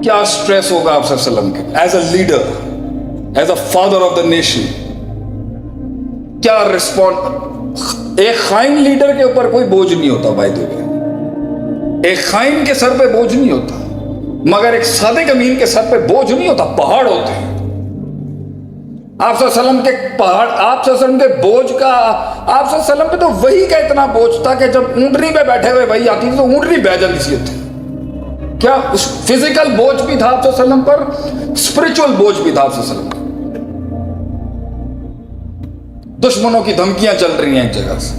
کیا سٹریس ہوگا آپ صلی اللہ علیہ وسلم کے as a leader, as a father of the nation. کیا رسپونڈ. ایک خائن لیڈر کے اوپر کوئی بوجھ نہیں ہوتا بھائی دو, ایک خائن کے سر پہ بوجھ نہیں ہوتا, مگر ایک صادق امین کے سر پہ بوجھ نہیں ہوتا, پہاڑ ہوتے ہیں. آپ صلی اللہ علیہ وسلم کے پہاڑ, آپ صلی اللہ علیہ وسلم کے بوجھ کا, آپ صلی اللہ علیہ وسلم پہ تو وہی کا اتنا بوجھ تھا کہ جب اونٹنی پہ بیٹھے ہوئے وہی آتی تھی تو اونٹنی بہ جاتی سی ہوتی. کیا فزیکل بوجھ بھی تھا آپ صلی اللہ علیہ وسلم پر, اسپرچل بوجھ بھی تھا آپ صلی اللہ علیہ وسلم پر. دشمنوں کی دھمکیاں چل رہی ہیں ایک جگہ سے,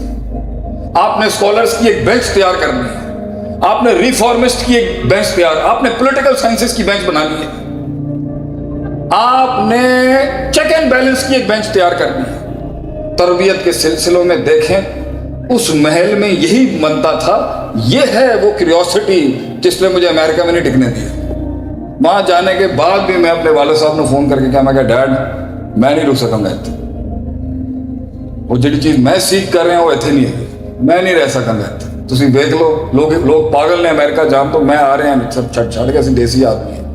آپ نے اسکالرس کی ایک بینچ تیار کرنی ہے, آپ نے ریفارمسٹ کی ایک بینچ تیار, آپ نے پولیٹیکل سائنسز کی بینچ بنانی ہے, آپ نے چیک اینڈ بیلنس کی ایک بینچ تیار کرنی ہے. تربیت کے سلسلوں میں دیکھیں اس محل میں یہی بنتا تھا. یہ ہے وہ کیوریوسٹی جس نے مجھے امریکہ میں نہیں ٹکنے دیا. وہاں جانے کے بعد بھی میں اپنے والد صاحب نے فون کر کے کہا, میں کہا ڈیڈ میں نہیں رک سکوں گا اتنے, وہ جڑی چیز میں سیکھ کر رہے ہیں وہ اتنے نہیں ہے, میں نہیں رہ سکوں گا اتنے. تسی دیکھ لو لوگ پاگل نے امریکہ جان, تو میں آ رہے ہیں سب چھڑ کے اسی دیسی آدمی ہیں.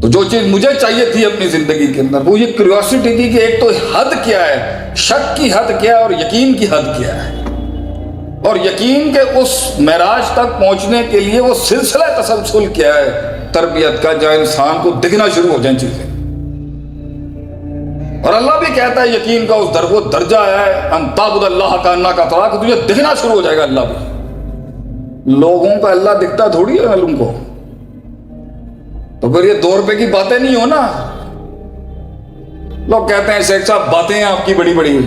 تو جو چیز مجھے چاہیے تھی اپنی زندگی کے اندر وہ یہ کیوریوسٹی تھی کہ ایک تو حد کیا ہے, شک کی حد کیا ہے, اور یقین کی حد کیا ہے. اور یقین کے اس معراج تک پہنچنے کے لیے وہ سلسلہ تسلسل کیا ہے تربیت کا, جہاں انسان کو دکھنا شروع ہو جائیں چیزیں. اور اللہ بھی کہتا ہے یقین کا اس وہ درجہ ہے ان تعبد اللہ کا انک تراہ, کہ تجھے دکھنا شروع ہو جائے گا اللہ بھی. لوگوں کا اللہ دکھتا تھوڑی ہے معلوم کو, تو پھر یہ 2 روپے کی باتیں نہیں ہو نا. لوگ کہتے ہیں شیخ صاحب باتیں ہیں آپ کی بڑی بڑی,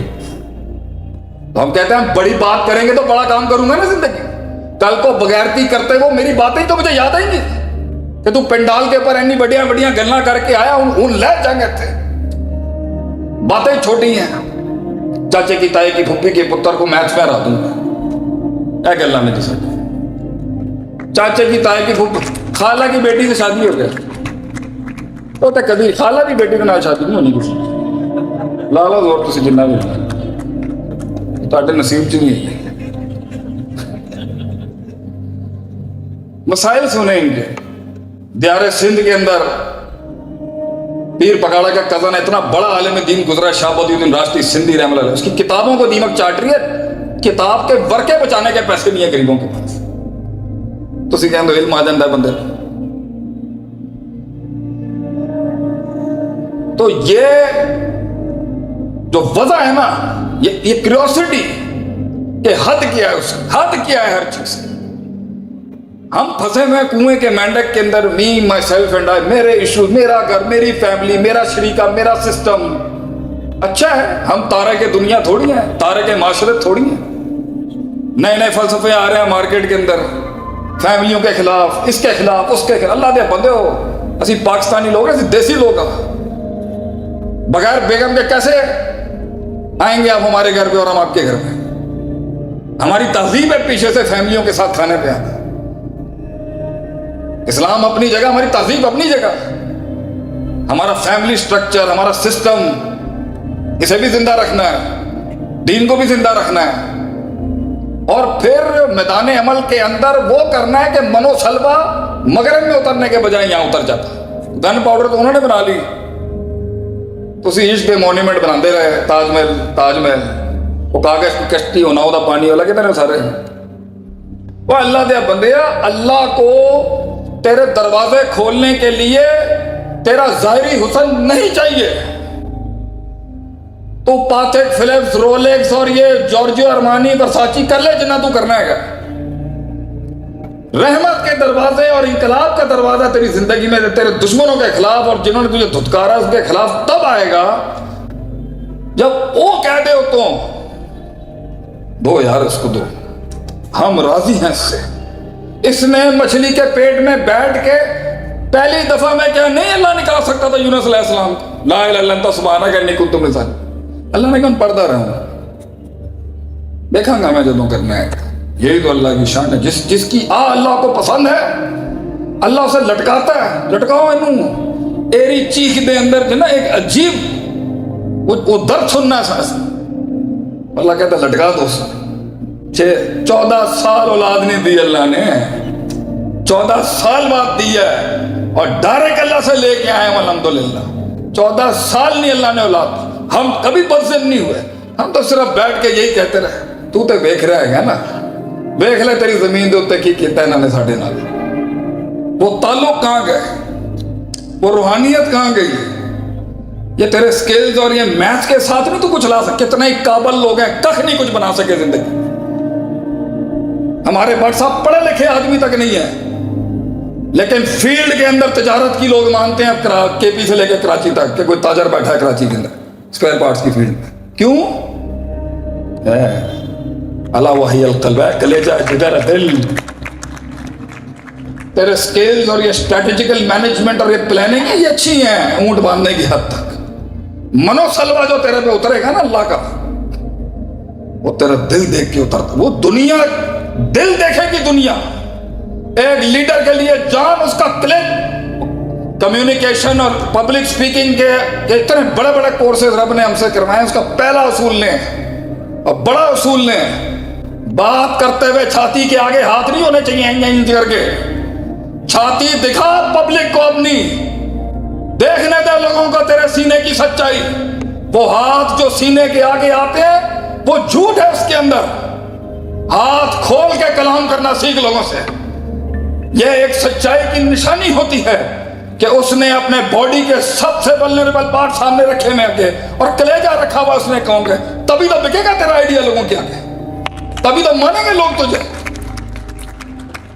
تو ہم کہتے ہیں بڑی بات کریں گے تو بڑا کام کروں گا نا زندگی. کل کو بغیرتی کرتے وہ میری باتیں تو مجھے یاد آئیں گی کہ تو پنڈال کے اوپر اینی بڑیاں بڑیاں گلاں کر کے آیا, ان لے جائیں گے تھے. باتیں چھوٹی ہیں, چاچے کی تائی کی پھپھی کے پتر کو میچ میں ہرا دوں گا, اے گلا میں جیسا چاچے کی تائی کی پھپھی, خالہ کی بیٹی سے شادی ہو گیا تو کبھی خالہ کی بیٹی کے نال شادی نہیں ہونی کسی لالا زور تسی جنہ بھی تاڑے نصیب چ نہیں ہے. مسائل سنیں ان کے. دیار سندھ کے اندر پیر پکاڑا کا کزن اتنا بڑا عالم دین گزرا, شاہ بدی الدین راشدی سندھی رحمۃ اللہ, اس کی کتابوں کو دیمک چاٹ رہی ہے. کتاب کے ورقے بچانے کے پیسے نہیں ہیں غریبوں کے پاس. تو اسی کہیں تو علم آ جاتا ہے بندے. تو یہ جو وضع ہے نا, یہ کیوریوسٹی کہ حد کیا ہے, اس حد کیا ہے ہر چیز. ہم پھنسے ہوئے کنویں کے مینڈک کے اندر, می مائی سیلف اینڈ آئی, میرے ایشوز, میرا گھر, میری فیملی, میرا شریکہ, میرا سسٹم. اچھا ہے, ہم تارے کے دنیا تھوڑی ہیں, تارے کے معاشرت تھوڑی ہیں. نئے نئے فلسفے آ رہے ہیں مارکیٹ کے اندر, فیملیوں کے خلاف, اس کے خلاف, اس کے خلاف. اللہ دے بندے ہو, اسی پاکستانی لوگ ہیں, اسی دیسی لوگ ہیں. بغیر بیگم کے کیسے آئیں گے آپ ہمارے گھر پہ اور ہم آپ کے گھر پہ؟ ہماری تہذیب ہے پیچھے سے فیملیوں کے ساتھ کھانے پہ آنا. اسلام اپنی جگہ, ہماری تہذیب اپنی جگہ, ہمارا فیملی سٹرکچر, ہمارا سسٹم, اسے بھی زندہ رکھنا ہے, دین کو بھی زندہ رکھنا ہے. اور پھر میدان عمل کے اندر وہ کرنا ہے کہ منو سلبہ مغرب میں اترنے کے بجائے یہاں اتر جاتا. گن پاؤڈر تو انہوں نے بنا لی, تو اسی عشق کے مونیمنٹ بناتے رہے, تاج محل وہ کاغذ کی کشتی ہونا ہوتا پانی والا, کتنے سارے. وہ اللہ دے بندیا, اللہ کو تیرے دروازے کھولنے کے لیے تیرا ظاہری حسن نہیں چاہیے. تو پاتھک, فلپس, رولیکس اور یہ جورجیو ارمانی, ورساچی کر لے جنہ تو کرنا ہے گا. رحمت کے دروازے اور انقلاب کا دروازہ تیری زندگی میں تیرے دشمنوں کے خلاف اور جنہوں نے تجھے دھتکارا اس کے خلاف تب آئے گا جب وہ کہہ دے تو دو یار اس کو دو, ہم راضی ہیں اس سے. اس نے مچھلی کے پیٹ میں بیٹھ کے پہلی دفعہ میں کیا نہیں اللہ نکال سکتا تھا یونس علیہ السلام, لا الہ الا انت سبحانک انی کنت من الظالمین. اللہ نے کہا پڑھتا رہا ہوں, دیکھا گا میں جدوں کرنا ہے. یہی تو اللہ کی شان ہے. جس کی اللہ کو پسند ہے اللہ اسے لٹکاتا ہے. لٹکاؤ انہوں ایری چیخ دے اندر جو نا ایک عجیب وہ درد سننا ہے سانس. اللہ کہتا ہے لٹکا دو. 14 سال اولاد نے دی اللہ نے, 14 سال بعد دی ہے. اور ڈائریکٹ اللہ سے لے کے آئے ہیں الحمدللہ. 14 سال نہیں اللہ نے اولاد. ہم کبھی بزدل نہیں ہوئے. ہم تو صرف بیٹھ کے یہی کہتے رہے تو تے ویکھ رہا ہے نا, ویکھ لے تیری زمین دے اوتے کی کیتا انہاں نے ساڈے نال. وہ تعلق کہاں گئے, وہ روحانیت کہاں گئی. یہ تیرے سکلز اور یہ میتھ کے ساتھ نہیں تو کچھ لا سکے. کتنے ہی قابل لوگ ہیں, کخ نہیں کچھ بنا سکے زندگی. ہمارے بٹ صاحب پڑھے لکھے آدمی تک نہیں ہیں, لیکن فیلڈ کے اندر تجارت کی لوگ مانتے ہیں کے پی سے لے کے کراچی تک کہ کوئی تاجر بیٹھا ہے کراچی کے اندر اسپیئر پارٹس کی فیلڈ میں. کیوں؟ اللہ وحی القلب ہے, کلیجہ جگر دل. تیرے سکلز اور یہ اسٹریٹجیکل مینجمنٹ اور یہ پلاننگ یہ اچھی ہیں اونٹ باندھنے کی حد تک. منو سلوا جو تیرے پہ اترے گا نا اللہ کا, وہ تیرا دل دیکھ کے اترتا. وہ دنیا دل دیکھے گی. دنیا ایک لیڈر کے لیے جان اس کا کلک کمیونیکیشن اور پبلک سپیکنگ کے اتنے بڑے بڑے کورسز رب نے ہم سے کروائے. اس کا پہلا اصول لیں اور بڑا اصول لیں, بات کرتے ہوئے چھاتی کے آگے ہاتھ نہیں ہونے چاہیے کر کے. چھاتی دکھا پبلک کو اپنی, دیکھنے دے لوگوں کو تیرے سینے کی سچائی. وہ ہاتھ جو سینے کے آگے آتے ہیں وہ جھوٹ ہے اس کے اندر. ہاتھ کھول کے کلام کرنا سیکھ لوگوں سے. یہ ایک سچائی کی نشانی ہوتی ہے کہ اس نے اپنے باڈی کے سب سے ولنریبل پارٹ سامنے رکھے میں آگے اور کلیجہ رکھا ہوا اس نے قوم کے. تبھی تو بکے گا تیرا آئیڈیا لوگوں کے آگے, تبھی تو مانیں گے لوگ تجھے.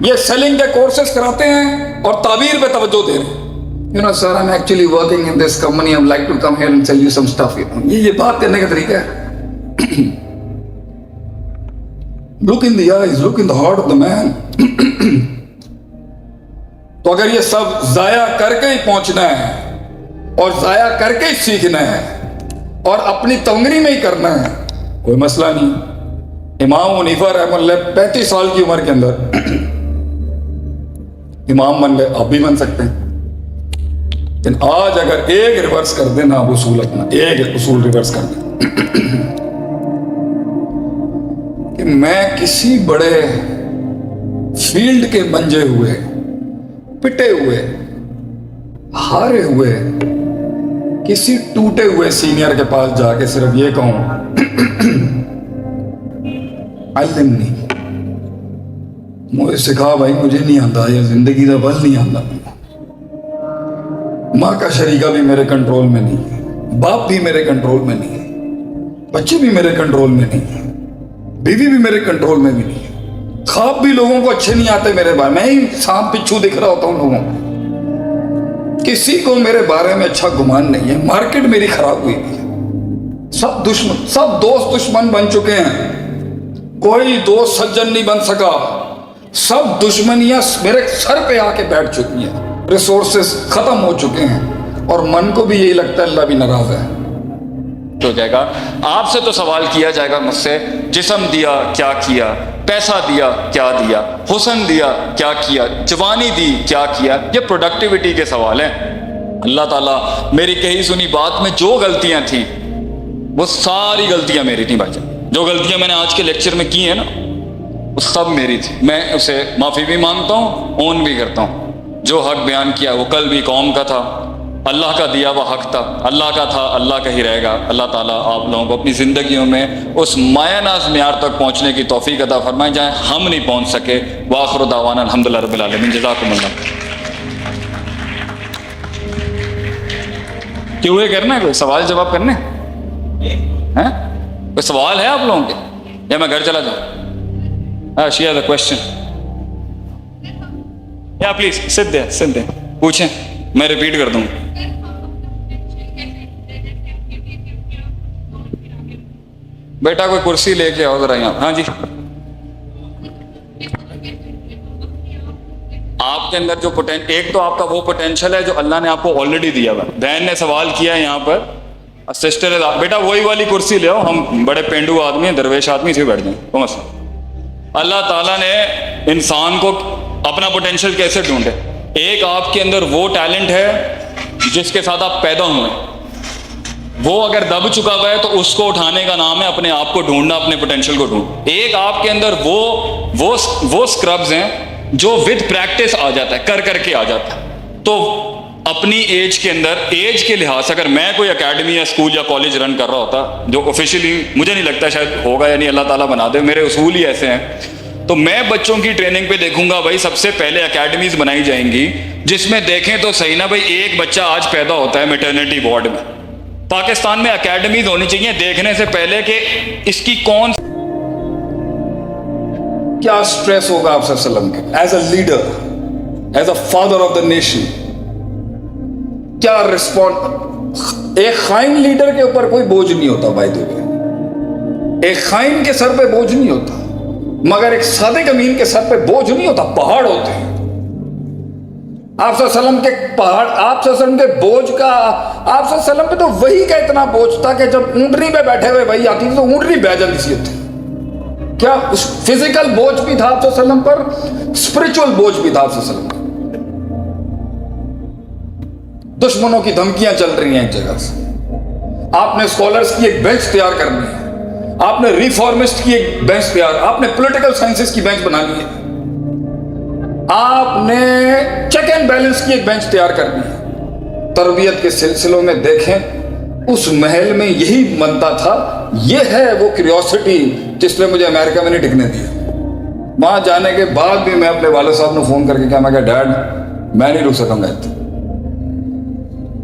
یہ سیلنگ کے کورسز کراتے ہیں اور تعبیر پہ توجہ دے رہے ہیں. You know, sir, I'm actually working in this company. I would like to come here and tell you some stuff. یہ بات کرنے کا طریقہ ہے. Look in the eyes, look in the heart of the man. تو اگر یہ سب ضائع کر کے ہی پہنچنا ہے اور ضائع کر کے ہی سیکھنا ہے اور اپنی تنگری میں ہی کرنا ہے, کوئی مسئلہ نہیں. امام حنیفہ رحمہ اللہ 35 سال کی عمر کے اندر امام بن گئے. آپ بھی بن سکتے ہیں, لیکن آج اگر ایک ریورس کر دیں نا, اصول اپنا ایک اصول ریورس کر دیں کہ میں کسی بڑے فیلڈ کے منجے ہوئے, پٹے ہوئے, ہارے ہوئے کسی ٹوٹے ہوئے سینئر کے پاس جا کے صرف یہ کہوں علمنی, مجھے سکھا بھائی, مجھے نہیں آتا, یہ زندگی کا بل نہیں آتا. ماں کا شریکہ بھی میرے کنٹرول میں نہیں ہے, باپ بھی میرے کنٹرول میں نہیں ہے, بچے بھی میرے کنٹرول میں نہیں ہے, بیوی بھی میرے کنٹرول میں بھی نہیں ہے. خواب بھی لوگوں کو اچھے نہیں آتے میرے بارے میں, میں ہی سانپ بچھو دکھ رہا ہوتا ہوں لوگوں کو. کسی کو میرے بارے میں اچھا گمان نہیں ہے. مارکیٹ میری خراب ہوئی ہے, سب دشمن, سب دوست دشمن بن چکے ہیں, کوئی دوست سجن نہیں بن سکا. سب دشمنیاں میرے سر پہ آ کے بیٹھ چکی ہیں, ریسورسز ختم ہو چکے ہیں, اور من کو بھی یہی لگتا ہے اللہ بھی ناراض ہے. ہو جائے گا. آپ سے تو سوال کیا جائے گا مجھ سے, جسم دیا کیا کیا, پیسہ دیا کیا دیا, حسن دیا کیا کیا, جوانی دی کیا کیا. یہ پروڈکٹیوٹی کے سوال ہیں. اللہ تعالیٰ میری کہی سنی بات میں جو غلطیاں تھیں وہ ساری غلطیاں میری تھیں بھائی جان. جو غلطیاں میں نے آج کے لیکچر میں کی ہیں نا وہ سب میری تھی. میں اسے معافی بھی مانگتا ہوں, اون بھی کرتا ہوں. جو حق بیان کیا وہ کل بھی قوم کا تھا, اللہ کا دیا وہ حق تھا, اللہ کا تھا, اللہ کا ہی رہے گا. اللہ تعالیٰ آپ لوگوں کو اپنی زندگیوں میں اس مایہ ناز معیار تک پہنچنے کی توفیق عطا فرمائے جہاں ہم نہیں پہنچ سکے. وآخر دعوانا الحمدللہ رب العالمین. جزاکم اللہ. کیوں یہ کرنا ہے, کوئی سوال جواب کرنے ہیں؟ کوئی سوال ہے آپ لوگوں کے, یا میں گھر چلا جاؤں؟ She has a question. Yeah, please sit there. پوچھیں, میں ریپیٹ کر دوں. بیٹا کوئی کرسی لے کے آؤ ذرا یہاں. ہاں جی, آپ کے اندر جو ایک تو آپ کا وہ پوٹینشیل ہے جو اللہ نے آپ کو آلریڈی دیا ہوا. بہن نے سوال کیا ہے یہاں پر, سسٹر, بیٹا وہی والی کرسی لے آؤ, ہم بڑے پینڈو آدمی ہیں, درویش آدمی سے بیٹھ جائیں. تو مسئلہ اللہ تعالیٰ نے انسان کو اپنا پوٹینشیل کیسے ڈھونڈے. ایک آپ کے اندر وہ ٹیلنٹ ہے جس کے ساتھ آپ پیدا ہوئے, وہ اگر دب چکا ہوا ہے تو اس کو اٹھانے کا نام ہے اپنے آپ کو ڈھونڈنا, اپنے پوٹینشیل کو ڈھونڈ. ایک آپ کے اندر وہ سکربز ہیں جو ود پریکٹس آ جاتا ہے, کر کے آ جاتا ہے. تو اپنی ایج کے اندر، ایج کے لحاظ سے اگر میں کوئی اکیڈمی یا اسکول یا کالج رن کر رہا ہوتا، جو آفیشیلی مجھے نہیں لگتا شاید ہوگا یا نہیں، اللہ تعالیٰ بنا دے، میرے اصول ہی ایسے ہیں، تو میں بچوں کی ٹریننگ پہ دیکھوں گا بھائی سب سے پہلے اکیڈمیز بنائی جائیں گی جس میں دیکھیں تو صحیح نا بھائی ایک بچہ آج پیدا ہوتا ہے میٹرنٹی وارڈ میں، پاکستان میں اکیڈمیز ہونی چاہیے دیکھنے سے پہلے کہ اس کی کون کیا سٹریس ہوگا آپ صلی اللہ علیہ وسلم کے as a leader, as a father of the nation, کیا رسپونس. ایک خائن لیڈر کے اوپر کوئی بوجھ نہیں ہوتا بھائی دو، ایک خائن کے سر پہ بوجھ نہیں ہوتا، مگر ایک صادق امین کے سر پہ بوجھ نہیں ہوتا، پہاڑ ہوتے ہیں. آپ صلی اللہ علیہ وسلم کے پہاڑ، آپ صلی اللہ علیہ وسلم کے بوجھ کا، آپ صلی اللہ علیہ وسلم پہ تو وہی کا اتنا بوجھ تھا کہ جب اونٹنی پہ بیٹھے ہوئے وہی آتی تھی تو اونٹنی بہ جاتی سی ہوتی. کیا فزیکل بوجھ بھی تھا آپ صلی اللہ علیہ وسلم پر، اسپرچل بوجھ بھی تھا آپ صلی اللہ علیہ وسلم پر. دشمنوں کی دھمکیاں چل رہی ہیں ایک جگہ سے، آپ نے اسکالرس کی ایک بینچ تیار کرنی ہے، آپ نے ریفارمسٹ کی ایک بینچ تیار، آپ نے پولیٹیکل سائنسز کی بینچ بنانی ہے، آپ نے چیک اینڈ بیلنس کی ایک بینچ تیار کرنی ہے. تربیت کے سلسلوں میں دیکھیں اس محل میں یہی بنتا تھا. یہ ہے وہ کیوریوسٹی جس نے مجھے امریکہ میں نہیں ٹکنے دیا. وہاں جانے کے بعد بھی میں اپنے والد صاحب نے فون کر کے کہا، میں کہا ڈیڈ میں نہیں رک سکوں گا اتنے،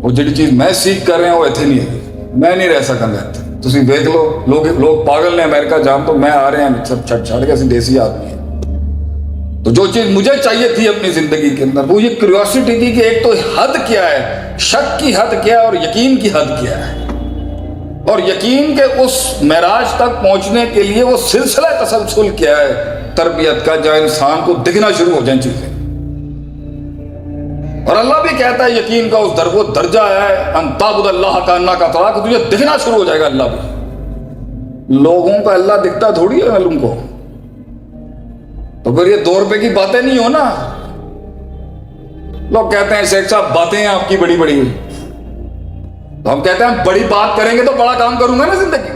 وہ جڑی چیز میں سیکھ کر رہے ہیں وہ اتنے نہیں ہے، میں نہیں رہ سکوں گا اتنے. تسی دیکھ لو لوگ پاگل نے امریکہ جان، تو میں آ رہے ہیں سب چھڑ کے اسی دیسی آدمی ہیں. تو جو چیز مجھے چاہیے تھی اپنی زندگی کے اندر وہ یہ کیوریوسٹی تھی کہ ایک تو حد کیا ہے، شک کی حد کیا ہے اور یقین کی حد کیا ہے، اور یقین کے اس معراج تک پہنچنے کے لیے وہ سلسلہ تسلسل کیا ہے تربیت کا، جہاں انسان کو دکھنا شروع ہو جائیں چیزیں. اور اللہ بھی کہتا ہے یقین کا اس وہ درجہ ہے ان تعبد اللہ کانک تراہ، کہ تجھے دکھنا شروع ہو جائے گا. اللہ بھی لوگوں کا اللہ دکھتا تھوڑی ہے معلوم کو، تو پھر یہ 2 روپے کی باتیں نہیں ہو نا. لوگ کہتے ہیں شیخ صاحب باتیں ہیں آپ کی بڑی بڑی، تو ہم کہتے ہیں بڑی بات کریں گے تو بڑا کام کروں گا نا زندگی.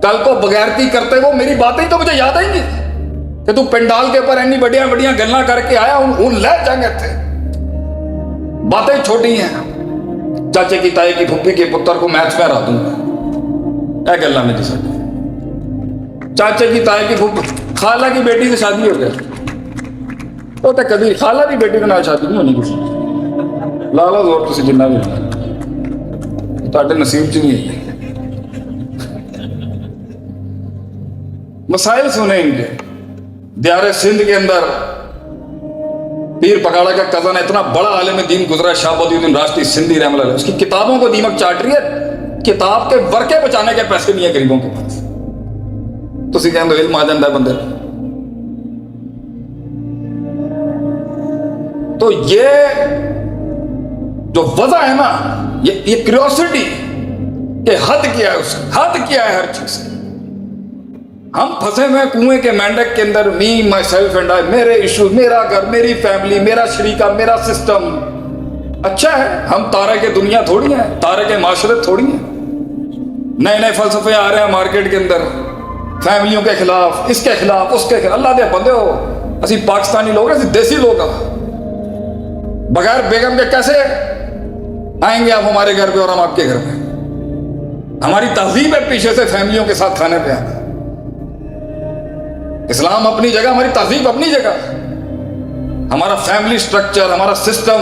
کل کو بغیرتی کرتے وہ میری باتیں ہی تو مجھے یاد آئیں گی کہ تو پنڈال کے اوپر اینی بڑیاں بڑیاں گلاں کر کے آیا ان لے جائیں گے تھے. باتیں چھوٹی ہیں، چاچے کی تائی کی پھپھی کے پتر کو میچ میں ہرا دوں گا، اے گلا میں جی چاچے کی تائی کی پھپھی، خالہ کی بیٹی سے شادی ہو گیا تو کبھی خالہ کی بیٹی کے نال شادی نہیں ہونی کسی لالا زور تسی جنہ بھی تہاڈے نصیب چ نہیں ہے. مسائل سنیں ان کے. دیار سندھ کے اندر پیر پکاڑا کا کزن اتنا بڑا عالم دین گزرا، شاہ بدی الدین راشدی سندھی رحمۃ اللہ، اس کی کتابوں کو دیمک چاٹ رہی ہے، کتاب کے ورقے بچانے کے پیسے نہیں ہیں غریبوں کے پاس. تسی کہیں تو علم آ جاتا ہے بندے. تو یہ جو وضع ہے نا، یہ کیوریوسٹی کہ حد کیا ہے، اس حد کیا ہے ہر چیز. ہم پھنسے ہوئے کنویں کے مینڈک کے اندر، می مائی سیلف اینڈ آئی، میرے ایشوز، میرا گھر، میری فیملی، میرا شریکہ، میرا سسٹم. اچھا ہے، ہم تارے کے دنیا تھوڑی ہیں، تارے کے معاشرت تھوڑی ہیں. نئے نئے فلسفے آ رہے ہیں مارکیٹ کے اندر، فیملیوں کے خلاف، اس کے خلاف، اس کے خلاف. اللہ دے بندے ہو، اسی پاکستانی لوگ ہیں، اسی دیسی لوگ ہیں. بغیر بیگم کے کیسے آئیں گے آپ ہمارے گھر پہ اور ہم آپ کے گھر پہ؟ ہماری تہذیب ہے پیچھے سے فیملیوں کے ساتھ کھانے پہ آنا. اسلام اپنی جگہ، ہماری تہذیب اپنی جگہ، ہمارا فیملی سٹرکچر، ہمارا سسٹم،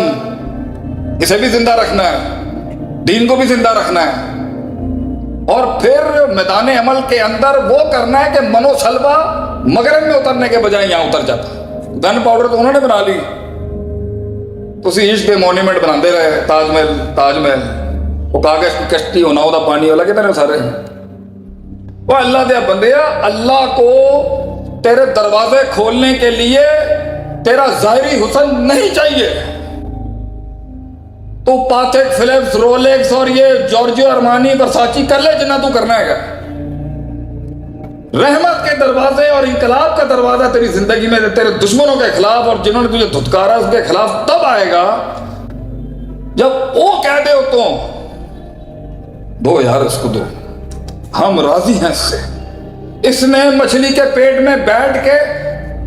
اسے بھی زندہ رکھنا ہے، دین کو بھی زندہ رکھنا ہے. اور پھر میدان عمل کے اندر وہ کرنا ہے کہ منو سلبا مغرب میں اترنے کے بجائے یہاں اتر جاتا. گن پاؤڈر تو انہوں نے بنا لی، تو عشق کے مونیمنٹ بناتے رہے، تاج محل وہ کاغذ کی کشتی ہونا ہوتا پانی والا کتنے سارے. وہ اللہ دے بندے، اللہ کو تیرے دروازے کھولنے کے لیے تیرا ظاہری حسن نہیں چاہیے. تو پاتھک، فلپس، رولیکس اور یہ جارجیو ارمانی، ورساچی کر لے جنہ تو کرنا ہے گا. رحمت کے دروازے اور انقلاب کا دروازہ تیری زندگی میں تیرے دشمنوں کے خلاف اور جنہوں نے تجھے دھتکارا اس کے خلاف تب آئے گا جب وہ کہہ دے تو دو یار اس کو دو، ہم راضی ہیں اس سے. اس نے مچھلی کے پیٹ میں بیٹھ کے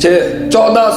14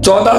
14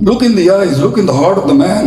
Look in the eyes, look in the heart of the man.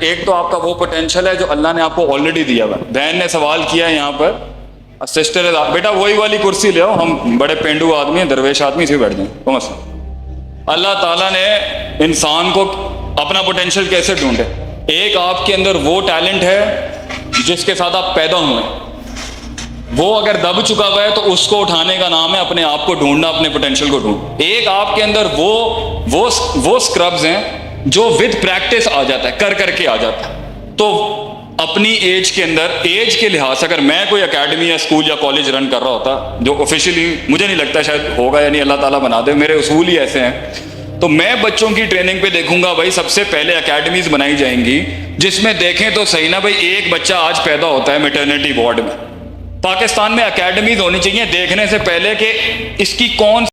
ایک تو آپ کا وہ پوٹینشیل ہے جو اللہ نے آپ کو آلریڈی دیا ہوا ہے. بہن نے سوال کیا ہے یہاں پر, سسٹر بیٹا وہی والی کرسی لے آؤ, ہم بڑے پینڈو آدمی ہیں, درویش آدمی سے بیٹھ جائیں. کون سا اللہ تعالیٰ نے انسان کو اپنا پوٹینشیل کیسے ڈھونڈے؟ ایک آپ کے اندر وہ ٹیلنٹ ہے جس کے ساتھ آپ پیدا ہوئے, وہ اگر دب چکا ہوا ہے تو اس کو اٹھانے کا نام ہے اپنے آپ کو ڈھونڈنا, اپنے پوٹینشیل کو ڈھونڈنا. ایک آپ کے اندر وہ اسکربز ہیں جو ود پریکٹس آ جاتا ہے, کر کر کے آ جاتا ہے. تو اپنی ایج کے اندر, ایج کے لحاظ سے اگر میں کوئی اکیڈمی یا اسکول یا کالج رن کر رہا ہوتا, جو آفیشیلی مجھے نہیں لگتا شاید ہوگا یا نہیں, اللہ تعالیٰ بنا دے, میرے اصول ہی ایسے ہیں, تو میں بچوں کی ٹریننگ پہ دیکھوں گا بھائی سب سے پہلے اکیڈمیز بنائی جائیں گی جس میں دیکھیں تو صحیح نا بھائی, ایک بچہ آج پیدا ہوتا ہے میٹرنیٹی وارڈ میں, پاکستان میں اکیڈمیز ہونی چاہیے دیکھنے سے پہلے کہ اس کی کون